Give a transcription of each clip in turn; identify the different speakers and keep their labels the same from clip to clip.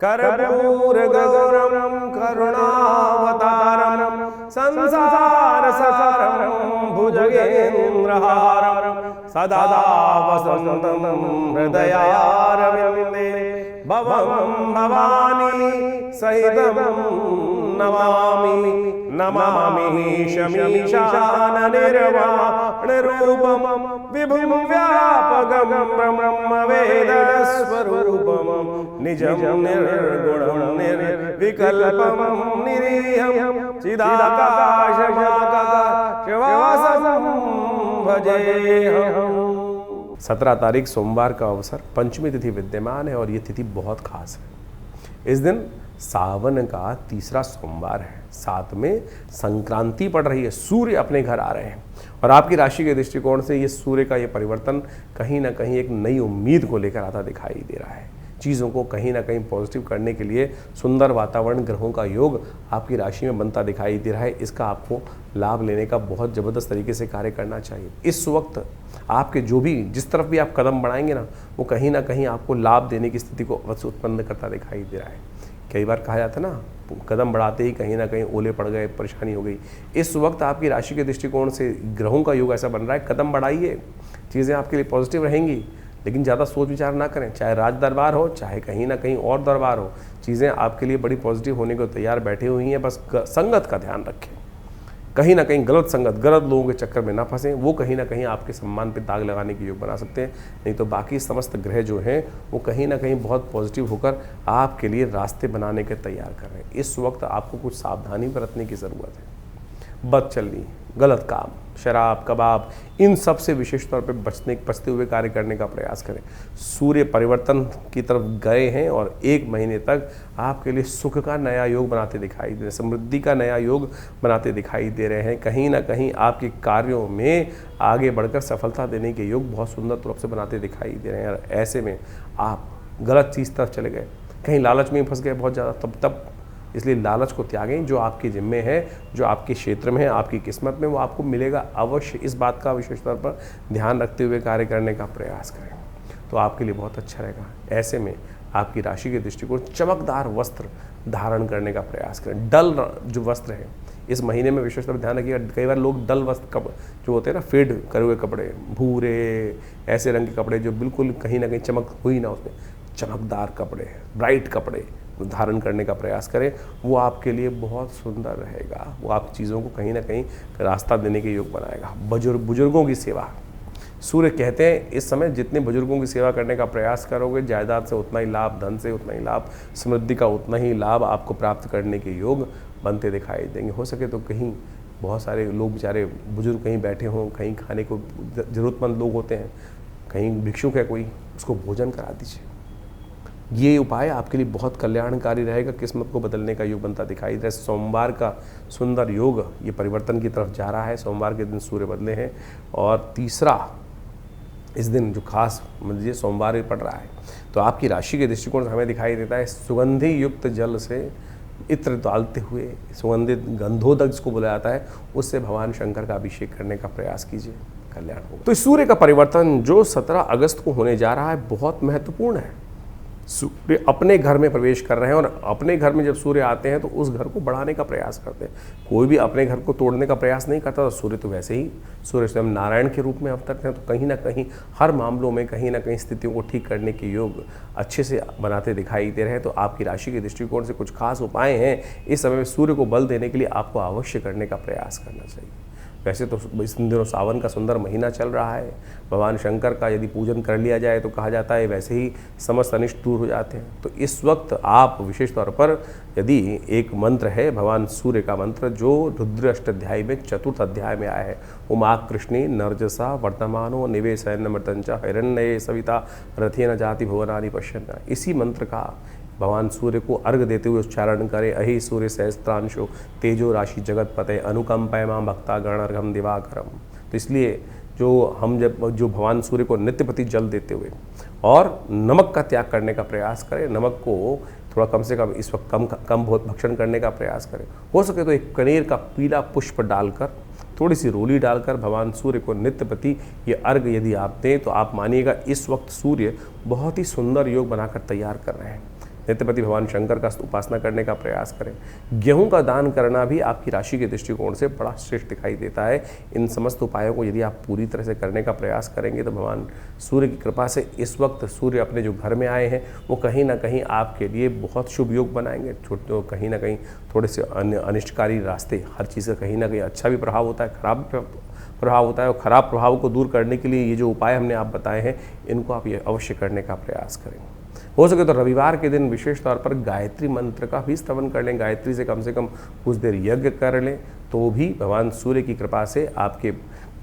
Speaker 1: कर्पूरगौरं करुणावतारं संसारसारं भुजगेन्द्रहारं सदा वसन्तं हृदयारविन्दे भवं भवानी सहितं नमामि नमामि शमीशाननिर्वाणरूपं विभुं व्यापकं ब्रह्मवेदस्वरूपं निजं निर्गुणं निर्विकल्पं निरीहं चिदाकाशमाकाशवासं भजेऽहम्। 17 तारीख सोमवार का अवसर, पंचमी तिथि विद्यमान है और ये तिथि बहुत खास है। इस दिन सावन का तीसरा सोमवार है, साथ में संक्रांति पड़ रही है, सूर्य अपने घर आ रहे हैं और आपकी राशि के दृष्टिकोण से ये सूर्य का ये परिवर्तन कहीं ना कहीं एक नई उम्मीद को लेकर आता दिखाई दे रहा है। चीज़ों को कहीं ना कहीं पॉजिटिव करने के लिए सुंदर वातावरण, ग्रहों का योग आपकी राशि में बनता दिखाई दे रहा है। इसका आपको लाभ लेने का बहुत ज़बरदस्त तरीके से कार्य करना चाहिए। इस वक्त आपके जो भी जिस तरफ भी आप कदम बढ़ाएंगे ना, वो कहीं ना कहीं आपको लाभ देने की स्थिति को अवश्य उत्पन्न करता दिखाई दे रहा है। कई बार कहा जाता है ना, कदम बढ़ाते ही कहीं ना कहीं ओले पड़ गए, परेशानी हो गई। इस वक्त आपकी राशि के दृष्टिकोण से ग्रहों का योग ऐसा बन रहा है, कदम बढ़ाइए, चीज़ें आपके लिए पॉजिटिव रहेंगी, लेकिन ज़्यादा सोच विचार ना करें। चाहे राज दरबार हो, चाहे कहीं ना कहीं और दरबार हो, चीज़ें आपके लिए बड़ी पॉजिटिव होने को तैयार बैठी हुई हैं। बस संगत का ध्यान रखें, कहीं ना कहीं गलत संगत, गलत लोगों के चक्कर में ना फंसें। वो कहीं ना कहीं आपके सम्मान पे दाग लगाने की योग बना सकते हैं। नहीं तो बाकी समस्त ग्रह जो हैं वो कहीं ना कहीं बहुत पॉजिटिव होकर आपके लिए रास्ते बनाने के तैयार कर रहे हैं। इस वक्त आपको कुछ सावधानी बरतने की ज़रूरत है। बदचलनी, गलत काम, शराब, कबाब, इन सब से विशेष तौर पे बचते हुए कार्य करने का प्रयास करें। सूर्य परिवर्तन की तरफ गए हैं और 1 महीने तक आपके लिए सुख का नया योग बनाते दिखाई दे रहे हैं, समृद्धि का नया योग बनाते दिखाई दे रहे हैं। कहीं ना कहीं आपके कार्यों में आगे बढ़कर सफलता देने के योग बहुत सुंदर तरफ से बनाते दिखाई दे रहे हैं। और ऐसे में आप गलत चीज़ तरफ चले गए, कहीं लालच में फंस गए बहुत ज़्यादा, तब इसलिए लालच को त्यागें। जो आपके जिम्मे है, जो आपके क्षेत्र में है, आपकी किस्मत में, वो आपको मिलेगा अवश्य। इस बात का विशेष तौर पर ध्यान रखते हुए कार्य करने का प्रयास करें तो आपके लिए बहुत अच्छा रहेगा। ऐसे में आपकी राशि के दृष्टिकोण चमकदार वस्त्र धारण करने का प्रयास करें। डल जो वस्त्र है इस महीने में विशेष तौर पर ध्यान रखिएगा। कई बार लोग डल वस्त्र जो होते हैं ना, फेड करे हुए कपड़े, भूरे ऐसे रंग के कपड़े जो बिल्कुल कहीं ना कहीं चमक हुई ना, उसमें चमकदार कपड़े, ब्राइट कपड़े धारण करने का प्रयास करें। वो आपके लिए बहुत सुंदर रहेगा। वो आप चीज़ों को कहीं ना कहीं रास्ता देने के योग बनाएगा। बुजुर्गों की सेवा, सूर्य कहते हैं इस समय जितने बुजुर्गों की सेवा करने का प्रयास करोगे, जायदाद से उतना ही लाभ, धन से उतना ही लाभ, समृद्धि का उतना ही लाभ आपको प्राप्त करने के योग बनते दिखाई देंगे। हो सके तो कहीं बहुत सारे लोग बेचारे बुजुर्ग कहीं बैठे हों, कहीं खाने को ज़रूरतमंद लोग होते हैं, कहीं भिक्षुक है कोई, उसको भोजन करा दीजिए। ये उपाय आपके लिए बहुत कल्याणकारी रहेगा, किस्मत को बदलने का योग बनता दिखाई दे रहा है। सोमवार का सुंदर योग ये परिवर्तन की तरफ जा रहा है। सोमवार के दिन सूर्य बदले हैं और तीसरा इस दिन जो खास मतलब सोमवार ही पड़ रहा है, तो आपकी राशि के दृष्टिकोण से हमें दिखाई देता है सुगंधी युक्त जल से इत्र डालते हुए, सुगंधित गंधोदक जिसको बोला जाता है, उससे भगवान शंकर का अभिषेक करने का प्रयास कीजिए, कल्याण होगा। तो सूर्य का परिवर्तन जो 17 अगस्त को होने जा रहा है बहुत महत्वपूर्ण है। सूर्य अपने घर में प्रवेश कर रहे हैं और अपने घर में जब सूर्य आते हैं तो उस घर को बढ़ाने का प्रयास करते हैं। कोई भी अपने घर को तोड़ने का प्रयास नहीं करता। तो सूर्य तो वैसे ही, सूर्य स्वयं नारायण के रूप में अवतरते हैं, तो कहीं ना कहीं हर मामलों में कहीं ना कहीं स्थितियों को ठीक करने के योग अच्छे से बनाते दिखाई दे रहे हैं। तो आपकी राशि के दृष्टिकोण से कुछ खास उपाय हैं इस समय में सूर्य को बल देने के लिए आपको अवश्य करने का प्रयास करना चाहिए। वैसे तो इस दिनों सावन का सुंदर महीना चल रहा है। भगवान शंकर का यदि पूजन कर लिया जाए तो कहा जाता है वैसे ही समस्त अनिष्ट दूर हो जाते हैं। तो इस वक्त आप विशेष तौर पर यदि एक मंत्र है भगवान सूर्य का मंत्र जो रुद्र अष्टाध्यायी में 4th अध्याय में आया है, उमा कृष्णी नर्जसा वर्तमानो निवेशयन मृतंच हिरण्ये सविता रथेन जाति भुवनानि पश्यन्। इसी मंत्र का भगवान सूर्य को अर्घ देते हुए उच्चारण करें। अहि सूर्य सहस्त्रांशो तेजो राशि जगतपते अनुकंपय मां भक्ता गणर्घम दिवाकरम। तो इसलिए जो भगवान सूर्य को नित्यपति जल देते हुए और नमक का त्याग करने का प्रयास करें, नमक को थोड़ा कम से कम इस वक्त कम बहुत भक्षण करने का प्रयास करें। हो सके तो एक कनेर का पीला पुष्प डालकर, थोड़ी सी रोली डालकर भगवान सूर्य को नित्यपति ये अर्घ यदि आप दें तो आप मानिएगा इस वक्त सूर्य बहुत ही सुंदर योग बनाकर तैयार कर रहे हैं। नित्यपति भगवान शंकर का उपासना करने का प्रयास करें। गेहूं का दान करना भी आपकी राशि के दृष्टिकोण से बड़ा श्रेष्ठ दिखाई देता है। इन समस्त उपायों को यदि आप पूरी तरह से करने का प्रयास करेंगे तो भगवान सूर्य की कृपा से इस वक्त सूर्य अपने जो घर में आए हैं वो कहीं ना कहीं आपके लिए बहुत शुभ योग बनाएंगे। छोटे कहीं ना कहीं थोड़े से अनिष्टकारी रास्ते, हर चीज़ का कहीं ना कहीं अच्छा भी प्रभाव होता है, खराब प्रभाव होता है, और ख़राब प्रभाव को दूर करने के लिए ये जो उपाय हमने आप बताए हैं इनको आप ये अवश्य करने का प्रयास करें। हो सके तो रविवार के दिन विशेष तौर पर गायत्री मंत्र का भी स्तवन कर लें, गायत्री से कम कुछ देर यज्ञ कर लें, तो भी भगवान सूर्य की कृपा से आपके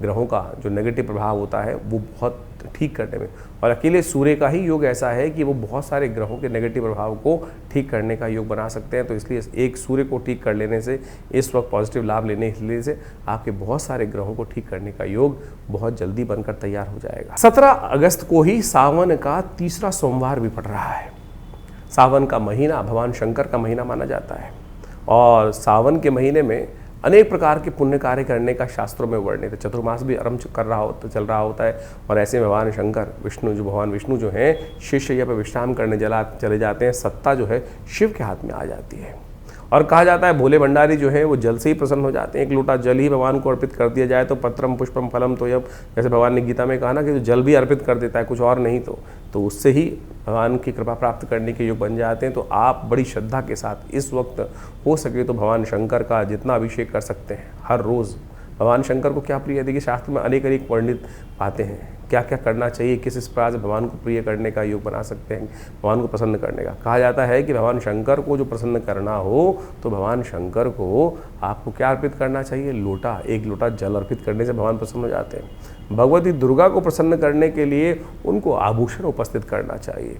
Speaker 1: ग्रहों का जो नेगेटिव प्रभाव होता है वो बहुत ठीक करने में, और अकेले सूर्य का ही योग ऐसा है कि वो बहुत सारे ग्रहों के नेगेटिव प्रभाव को ठीक करने का योग बना सकते हैं। तो इसलिए एक सूर्य को ठीक कर लेने से, इस वक्त पॉजिटिव लाभ लेने के लिए से आपके बहुत सारे ग्रहों को ठीक करने का योग बहुत जल्दी बनकर तैयार हो जाएगा। 17 अगस्त को ही सावन का तीसरा सोमवार भी पड़ रहा है। सावन का महीना भगवान शंकर का महीना माना जाता है, और सावन के महीने में अनेक प्रकार के पुण्य कार्य करने का शास्त्रों में वर्णित है। चतुर्मास भी आरंभ चल रहा होता है, और ऐसे में भगवान शंकर भगवान विष्णु जो हैं शिष्य पर विश्राम करने चले जाते हैं। सत्ता जो है शिव के हाथ में आ जाती है, और कहा जाता है भोले भंडारी जो है वो जल से ही प्रसन्न हो जाते हैं। एक लोटा जल ही भगवान को अर्पित कर दिया जाए तो पत्रम पुष्पम फलम तोयम, जैसे भगवान ने गीता में कहा ना कि जो जल भी अर्पित कर देता है, कुछ और नहीं तो उससे ही भगवान की कृपा प्राप्त करने के योग बन जाते हैं। तो आप बड़ी श्रद्धा के साथ इस वक्त हो सके तो भगवान शंकर का जितना अभिषेक कर सकते हैं हर रोज़। भगवान शंकर को क्या प्रिय है, देखिए शास्त्र में अनेक वर्णित बातें हैं, क्या क्या करना चाहिए, किस प्रकार से भगवान को प्रिय करने का योग बना सकते हैं, भगवान को प्रसन्न करने का। कहा जाता है कि भगवान शंकर को जो प्रसन्न करना हो तो भगवान शंकर को आपको क्या अर्पित करना चाहिए, एक लोटा जल अर्पित करने से भगवान प्रसन्न हो जाते हैं। भगवती दुर्गा को प्रसन्न करने के लिए उनको आभूषण उपस्थित करना चाहिए।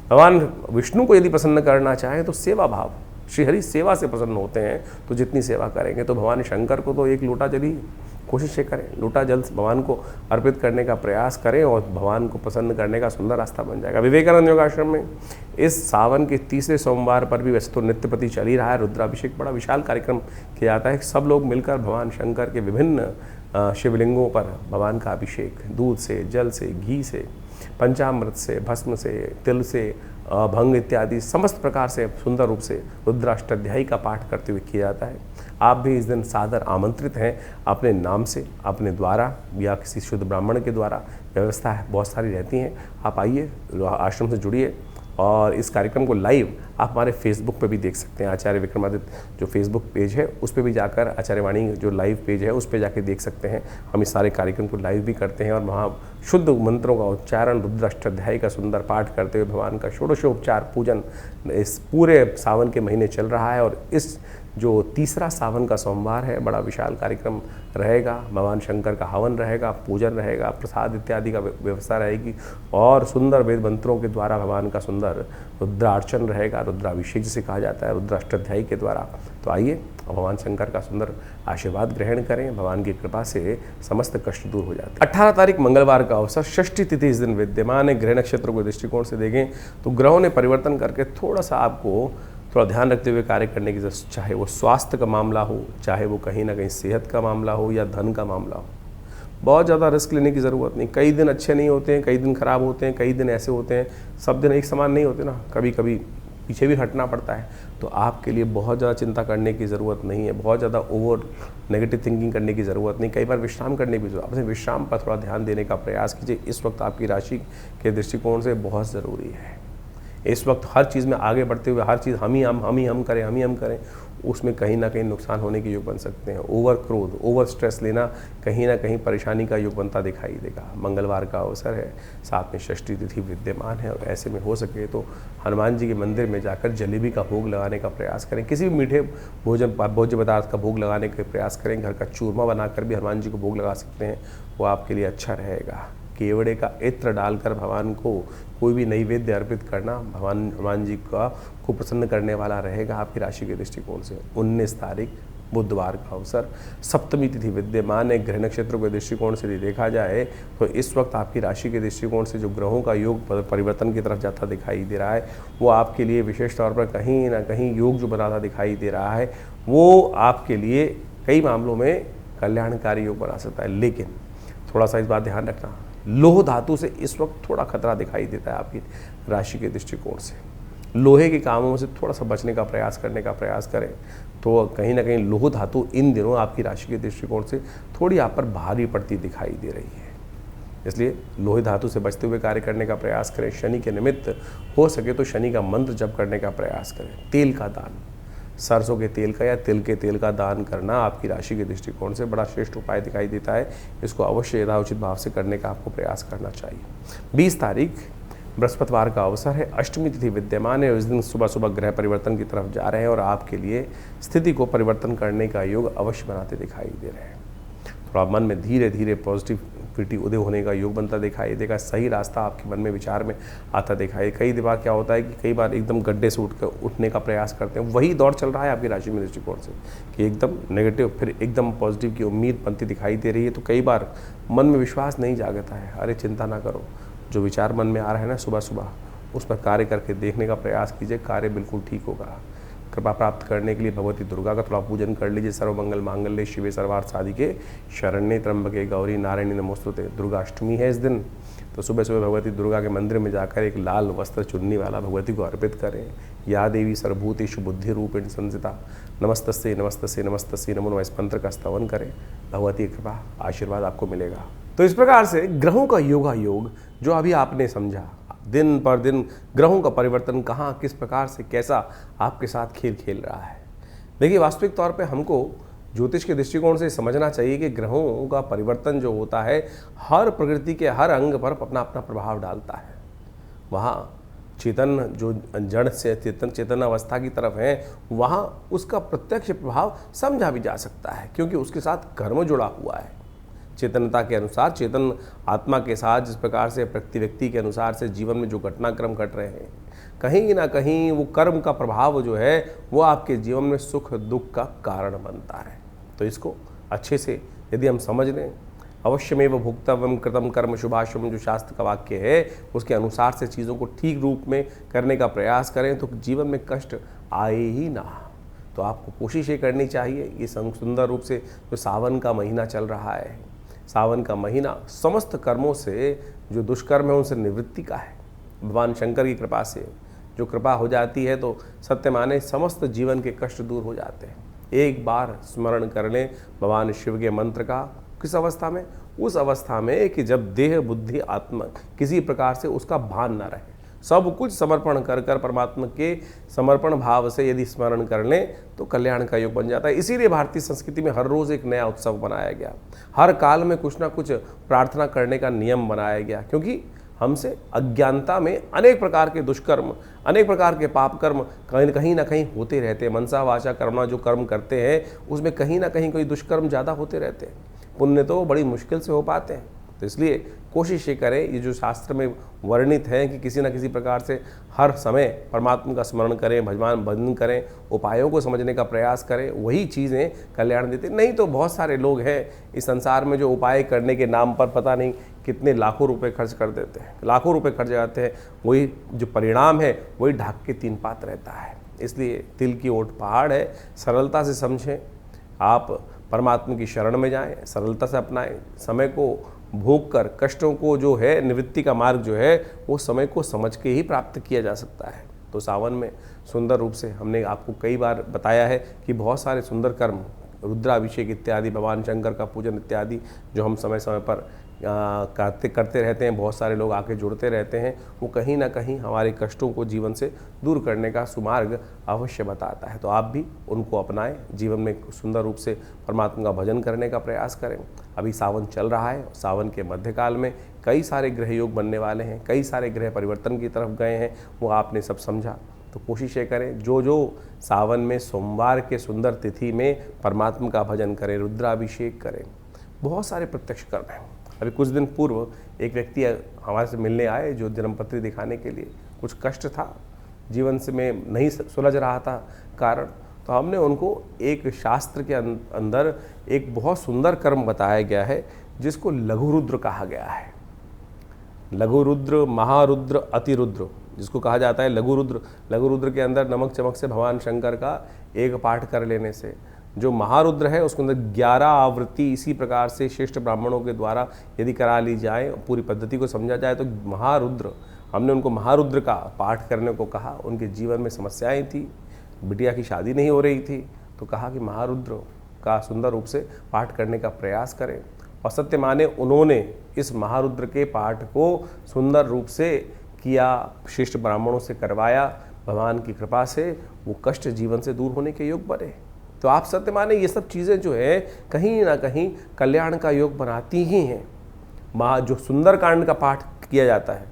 Speaker 1: भगवान विष्णु को यदि प्रसन्न करना चाहें तो सेवा भाव, श्रीहरि सेवा से प्रसन्न होते हैं, तो जितनी सेवा करेंगे तो भगवान शंकर को तो एक लोटा जल ही कोशिश करें, लोटा जल भगवान को अर्पित करने का प्रयास करें, और भगवान को प्रसन्न करने का सुंदर रास्ता बन जाएगा। विवेकानंद योगाश्रम में इस सावन के तीसरे सोमवार पर भी वैसे तो नित्यपति चल ही रहा है, रुद्राभिषेक बड़ा विशाल कार्यक्रम किया जाता है। सब लोग मिलकर भगवान शंकर के विभिन्न शिवलिंगों पर भगवान का अभिषेक दूध से, जल से, घी से, पंचामृत से, भस्म से, तिल से, भंग इत्यादि समस्त प्रकार से सुंदर रूप से रुद्राष्टाध्यायी का पाठ करते हुए किया जाता है। आप भी इस दिन सादर आमंत्रित हैं, अपने नाम से, अपने द्वारा या किसी शुद्ध ब्राह्मण के द्वारा, व्यवस्था है बहुत सारी रहती हैं। आप आइए, आश्रम से जुड़िए, और इस कार्यक्रम को लाइव आप हमारे फेसबुक पे भी देख सकते हैं। आचार्य विक्रमादित्य जो फेसबुक पेज है उस पे भी जाकर, आचार्य वाणी जो लाइव पेज है उस पे जाके देख सकते हैं। हम इस सारे कार्यक्रम को लाइव भी करते हैं, और वहाँ शुद्ध मंत्रों का उच्चारण, रुद्राष्टाध्यायी का सुंदर पाठ करते हुए भगवान का षोडशोपचार पूजन इस पूरे सावन के महीने चल रहा है। और इस जो तीसरा सावन का सोमवार है बड़ा विशाल कार्यक्रम रहेगा। भगवान शंकर का हवन रहेगा, पूजन रहेगा, प्रसाद इत्यादि का व्यवस्था रहेगी, और सुंदर वेद मंत्रों के द्वारा भगवान का सुंदर रुद्रार्चन रहेगा, रुद्राभिषेक जिसे कहा जाता है रुद्राष्टाध्यायी के द्वारा। तो आइए भगवान शंकर का सुंदर आशीर्वाद ग्रहण करें, भगवान की कृपा से समस्त कष्ट दूर हो जाते हैं। 18 तारीख मंगलवार का अवसर, षष्ठी तिथि इस दिन विद्यमान है। ग्रह नक्षत्र के दृष्टिकोण से देखें तो ग्रहों ने परिवर्तन करके थोड़ा सा आपको थोड़ा ध्यान रखते हुए कार्य करने की जरूरत, चाहे वो स्वास्थ्य का मामला हो, चाहे वो कहीं ना कहीं सेहत का मामला हो या धन का मामला हो। बहुत ज़्यादा रिस्क लेने की ज़रूरत नहीं। कई दिन अच्छे नहीं होते हैं, कई दिन खराब होते हैं, कई दिन ऐसे होते हैं, सब दिन एक समान नहीं होते ना, कभी कभी पीछे भी हटना पड़ता है। तो आपके लिए बहुत ज़्यादा चिंता करने की ज़रूरत नहीं है, बहुत ज़्यादा ओवर नेगेटिव थिंकिंग करने की ज़रूरत नहीं। कई बार विश्राम करने की जरूरत, अपने विश्राम पर थोड़ा ध्यान देने का प्रयास कीजिए। इस वक्त आपकी राशि के दृष्टिकोण से बहुत ज़रूरी है। इस वक्त हर चीज़ में आगे बढ़ते हुए हर चीज़ हम ही करें, उसमें कहीं ना कहीं नुकसान होने के योग बन सकते हैं। ओवर क्रोध, ओवर स्ट्रेस लेना कहीं ना कहीं परेशानी का योग बनता दिखाई देगा। मंगलवार का अवसर है, साथ में षष्ठी तिथि विद्यमान है, और ऐसे में हो सके तो हनुमान जी के मंदिर में जाकर जलेबी का भोग लगाने का प्रयास करें। किसी भी मीठे भोज्य पदार्थ का भोग लगाने का प्रयास करें। घर का चूरमा बनाकर भी हनुमान जी को भोग लगा सकते हैं, वो आपके लिए अच्छा रहेगा। केवड़े का इत्र डालकर भगवान को कोई भी नैवेद्य अर्पित करना भगवान हनुमान जी को प्रसन्न करने वाला रहेगा आपकी राशि के दृष्टिकोण से। 19 तारीख बुधवार का अवसर, सप्तमी तिथि विद्यमान है। ग्रह नक्षत्रों के दृष्टिकोण से यदि देखा जाए तो इस वक्त आपकी राशि के दृष्टिकोण से जो ग्रहों का योग परिवर्तन की तरफ जाता दिखाई दे रहा है, वो आपके लिए विशेष तौर पर कहीं ना कहीं योग जो बनाता दिखाई दे रहा है, वो आपके लिए कई मामलों में कल्याणकारी योग बना सकता है। लेकिन थोड़ा सा इस बात ध्यान रखना, लोह धातु से इस वक्त थोड़ा खतरा दिखाई देता है आपकी राशि के दृष्टिकोण से। लोहे के कामों से थोड़ा सा बचने का प्रयास करने का प्रयास करें। तो कहीं ना कहीं लोह धातु इन दिनों आपकी राशि के दृष्टिकोण से थोड़ी आप पर भारी पड़ती दिखाई दे रही है, इसलिए लोहे धातु से बचते हुए कार्य करने का प्रयास करें। शनि के निमित्त हो सके तो शनि का मंत्र जप करने का प्रयास करें। तेल का दान, सरसों के तेल का या तिल के तेल का दान करना आपकी राशि के दृष्टिकोण से बड़ा श्रेष्ठ उपाय दिखाई देता है। इसको अवश्य यथाउचित भाव से करने का आपको प्रयास करना चाहिए। 20 तारीख बृहस्पतिवार का अवसर है, अष्टमी तिथि विद्यमान है और इस दिन सुबह सुबह ग्रह परिवर्तन की तरफ जा रहे हैं और आपके लिए स्थिति को परिवर्तन करने का योग अवश्य बनाते दिखाई दे रहे हैं। थोड़ा मन में धीरे धीरे पॉजिटिविटी उदय होने का योग बनता दिखाई देगा। सही रास्ता आपके मन में विचार में आता दिखाई। कई बार क्या होता है कि कई बार एकदम गड्ढे से उठने का प्रयास करते हैं, वही दौर चल रहा है आपकी राशि में दृष्टिकोण से कि एकदम नेगेटिव फिर एकदम पॉजिटिव की उम्मीद बनती दिखाई दे रही है। तो कई बार मन में विश्वास नहीं जागता है। अरे चिंता ना करो, जो विचार मन में आ रहा है ना सुबह सुबह उस पर कार्य करके देखने का प्रयास कीजिए, कार्य बिल्कुल ठीक होगा। कृपा प्राप्त करने के लिए भगवती दुर्गा का थोड़ा पूजन कर लीजिए। सर्वमंगल मांगल्ये शिवे सर्वार्थ साधिके शरण्ये त्र्यंबके गौरी नारायणी नमोस्तुते। दुर्गा अष्टमी है इस दिन, तो सुबह सुबह भगवती दुर्गा के मंदिर में जाकर एक लाल वस्त्र चुन्नी वाला भगवती को अर्पित करें। या देवी सर्वभूतेषु बुद्धि रूपेण संस्थिता नमस्तस्यै नमस्तस्यै नमस्तस्यै नमो नमः, इस मंत्र का स्तवन करें। भगवती की कृपा आशीर्वाद आपको मिलेगा। तो इस प्रकार से ग्रहों का योगा योग जो अभी आपने समझा, दिन पर दिन ग्रहों का परिवर्तन कहाँ किस प्रकार से कैसा आपके साथ खेल खेल रहा है। देखिए, वास्तविक तौर पे हमको ज्योतिष के दृष्टिकोण से समझना चाहिए कि ग्रहों का परिवर्तन जो होता है हर प्रकृति के हर अंग पर अपना अपना प्रभाव डालता है। वहाँ चेतन जो जड़ से चेतन अवस्था की तरफ है, वहाँ उसका प्रत्यक्ष प्रभाव समझा भी जा सकता है, क्योंकि उसके साथ कर्म जुड़ा हुआ है। चेतनता के अनुसार, चेतन आत्मा के साथ जिस प्रकार से प्रति व्यक्ति के अनुसार से जीवन में जो घटनाक्रम घट रहे हैं, कहीं ना कहीं वो कर्म का प्रभाव जो है वो आपके जीवन में सुख दुख का कारण बनता है। तो इसको अच्छे से यदि हम समझ लें, अवश्यमेव भुक्तव्यम कृतम कर्म शुभाशुभम, जो शास्त्र का वाक्य है उसके अनुसार से चीज़ों को ठीक रूप में करने का प्रयास करें तो जीवन में कष्ट आए ही ना। तो आपको कोशिश ये करनी चाहिए, ये सुंदर रूप से जो सावन का महीना चल रहा है, सावन का महीना समस्त कर्मों से जो दुष्कर्म है उनसे निवृत्ति का है। भगवान शंकर की कृपा से जो कृपा हो जाती है तो सत्य माने समस्त जीवन के कष्ट दूर हो जाते हैं। एक बार स्मरण कर लें भगवान शिव के मंत्र का। किस अवस्था में? उस अवस्था में कि जब देह बुद्धि आत्मा किसी प्रकार से उसका भान न रहे, सब कुछ समर्पण कर कर परमात्मा के समर्पण भाव से यदि स्मरण कर लें तो कल्याण का योग बन जाता है। इसीलिए भारतीय संस्कृति में हर रोज़ एक नया उत्सव बनाया गया, हर काल में कुछ ना कुछ प्रार्थना करने का नियम बनाया गया, क्योंकि हमसे अज्ञानता में अनेक प्रकार के दुष्कर्म, अनेक प्रकार के पाप कर्म कहीं ना कहीं होते रहते हैं। मनसा वाचा कर्मणा जो कर्म करते हैं उसमें कहीं ना कहीं कोई दुष्कर्म ज़्यादा होते रहते हैं, पुण्य तो बड़ी मुश्किल से हो पाते हैं। तो इसलिए कोशिश ये करें, ये जो शास्त्र में वर्णित है कि किसी न किसी प्रकार से हर समय परमात्मा का स्मरण करें, भजन करें, उपायों को समझने का प्रयास करें, वही चीज़ें कल्याण देते। नहीं तो बहुत सारे लोग हैं इस संसार में जो उपाय करने के नाम पर पता नहीं कितने लाखों रुपए खर्च कर देते हैं, लाखों रुपए खर्च जाते हैं, वही जो परिणाम है वही ढाक के तीन पात रहता है। इसलिए तिल की ओट पहाड़ है, सरलता से समझें, आप परमात्मा की शरण में जाएं, सरलता से अपनाएं, समय को भोग कर कष्टों को जो है निवृत्ति का मार्ग जो है वो समय को समझ के ही प्राप्त किया जा सकता है। तो सावन में सुंदर रूप से हमने आपको कई बार बताया है कि बहुत सारे सुंदर कर्म, रुद्राभिषेक इत्यादि, भगवान शंकर का पूजन इत्यादि जो हम समय समय पर करते रहते हैं, बहुत सारे लोग आके जुड़ते रहते हैं, वो कहीं ना कहीं हमारे कष्टों को जीवन से दूर करने का सुमार्ग अवश्य बताता है। तो आप भी उनको अपनाएं, जीवन में सुंदर रूप से परमात्मा का भजन करने का प्रयास करें। अभी सावन चल रहा है, सावन के मध्यकाल में कई सारे ग्रह योग बनने वाले हैं, कई सारे ग्रह परिवर्तन की तरफ गए हैं, वो आपने सब समझा। तो कोशिश ये करें, जो सावन में सोमवार के सुंदर तिथि में परमात्मा का भजन करें, रुद्राभिषेक करें। बहुत सारे प्रत्यक्ष कर्म हैं। अभी कुछ दिन पूर्व एक व्यक्ति हमारे से मिलने आए जो जन्मपत्री दिखाने के लिए, कुछ कष्ट था जीवन से में नहीं सुलझ रहा था कारण, तो हमने उनको एक शास्त्र के अंदर एक बहुत सुंदर कर्म बताया गया है जिसको लघु रुद्र कहा गया है। लघु रुद्र, महारुद्र, अतिरुद्र जिसको कहा जाता है लघु रुद्र। लघु रुद्र के अंदर नमक चमक से भगवान शंकर का एक पाठ कर लेने से, जो महारुद्र है उसके अंदर 11 आवृत्ति इसी प्रकार से श्रेष्ठ ब्राह्मणों के द्वारा यदि करा ली जाए, पूरी पद्धति को समझा जाए तो महारुद्र हमने उनको महारुद्र का पाठ करने को कहा। उनके जीवन में समस्याएं थी, बिटिया की शादी नहीं हो रही थी, तो कहा कि महारुद्र का सुंदर रूप से पाठ करने का प्रयास करें। और सत्य माने उन्होंने इस महारुद्र के पाठ को सुंदर रूप से किया, श्रेष्ठ ब्राह्मणों से करवाया। भगवान की कृपा से वो कष्ट जीवन से दूर होने के योग बने। तो आप सत्य माने ये सब चीज़ें जो है कहीं ना कहीं कल्याण का योग बनाती ही हैं। जो सुंदर कांड का पाठ किया जाता है,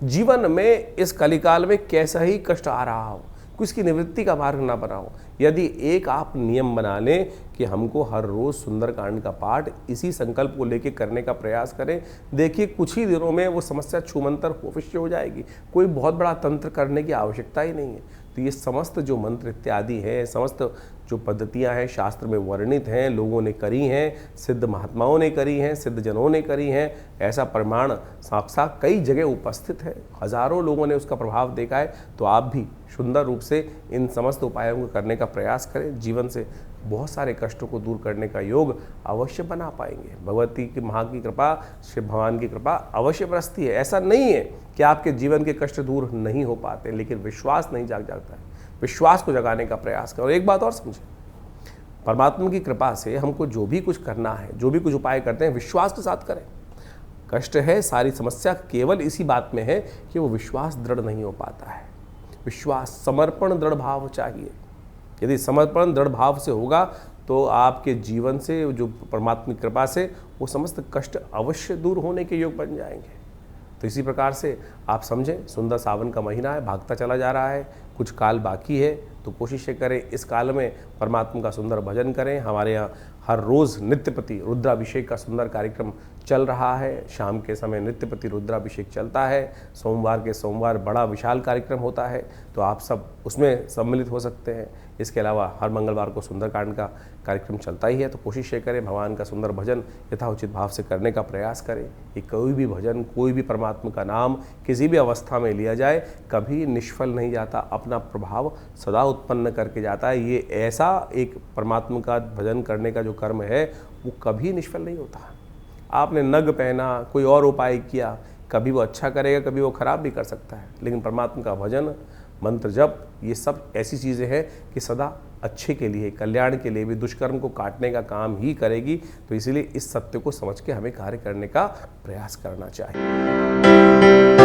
Speaker 1: जीवन में इस कलिकाल में कैसा ही कष्ट आ रहा हो, इसकी निवृत्ति का मार्ग ना बनाओ। यदि एक आप नियम बना लें कि हमको हर रोज़ सुंदरकांड का पाठ इसी संकल्प को लेकर करने का प्रयास करें, देखिए कुछ ही दिनों में वो समस्या छूमंतर अवश्य हो जाएगी। कोई बहुत बड़ा तंत्र करने की आवश्यकता ही नहीं है। तो ये समस्त जो मंत्र इत्यादि हैं, समस्त जो पद्धतियां हैं शास्त्र में वर्णित हैं, लोगों ने करी हैं, सिद्ध महात्माओं ने करी हैं, सिद्ध जनों ने करी हैं, ऐसा प्रमाण साक्षात कई जगह उपस्थित है, हजारों लोगों ने उसका प्रभाव देखा है। तो आप भी सुंदर रूप से इन समस्त उपायों को करने का प्रयास करें, जीवन से बहुत सारे कष्टों को दूर करने का योग अवश्य बना पाएंगे। भगवती की माँ की कृपा, श्री भगवान की कृपा अवश्य बरसती है। ऐसा नहीं है कि आपके जीवन के कष्ट दूर नहीं हो पाते, लेकिन विश्वास नहीं जागता है। विश्वास को जगाने का प्रयास करो। एक बात और समझें, परमात्मा की कृपा से हमको जो भी कुछ करना है, जो भी कुछ उपाय करते हैं, विश्वास के साथ करें। कष्ट है, सारी समस्या केवल इसी बात में है कि वो विश्वास दृढ़ नहीं हो पाता है। विश्वास, समर्पण, दृढ़ भाव चाहिए। यदि समर्पण दृढ़ भाव से होगा तो आपके जीवन से जो परमात्मा की कृपा से वो समस्त कष्ट अवश्य दूर होने के योग बन जाएंगे। तो इसी प्रकार से आप समझें, सुंदर सावन का महीना है, भागता चला जा रहा है, कुछ काल बाकी है, तो कोशिश करें इस काल में परमात्मा का सुंदर भजन करें। हमारे यहाँ हर रोज़ नित्यपति रुद्राभिषेक का सुंदर कार्यक्रम चल रहा है। शाम के समय नित्यपति रुद्राभिषेक चलता है। सोमवार के सोमवार बड़ा विशाल कार्यक्रम होता है, तो आप सब उसमें सम्मिलित हो सकते हैं। इसके अलावा हर मंगलवार को सुंदरकांड का कार्यक्रम चलता ही है। तो कोशिश ये करें भगवान का सुंदर भजन यथाउचित भाव से करने का प्रयास करें। कि कोई भी भजन, कोई भी परमात्मा का नाम किसी भी अवस्था में लिया जाए, कभी निष्फल नहीं जाता, अपना प्रभाव सदा उत्पन्न करके जाता है। ये ऐसा एक परमात्मा का भजन करने का जो कर्म है वो कभी निष्फल नहीं होता। आपने नग पहना, कोई और उपाय किया, कभी वो अच्छा करेगा, कभी वो खराब भी कर सकता है, लेकिन परमात्मा का भजन, मंत्र जप, ये सब ऐसी चीज़ें हैं कि सदा अच्छे के लिए, कल्याण के लिए भी, दुष्कर्म को काटने का काम ही करेगी। तो इसीलिए इस सत्य को समझ के हमें कार्य करने का प्रयास करना चाहिए।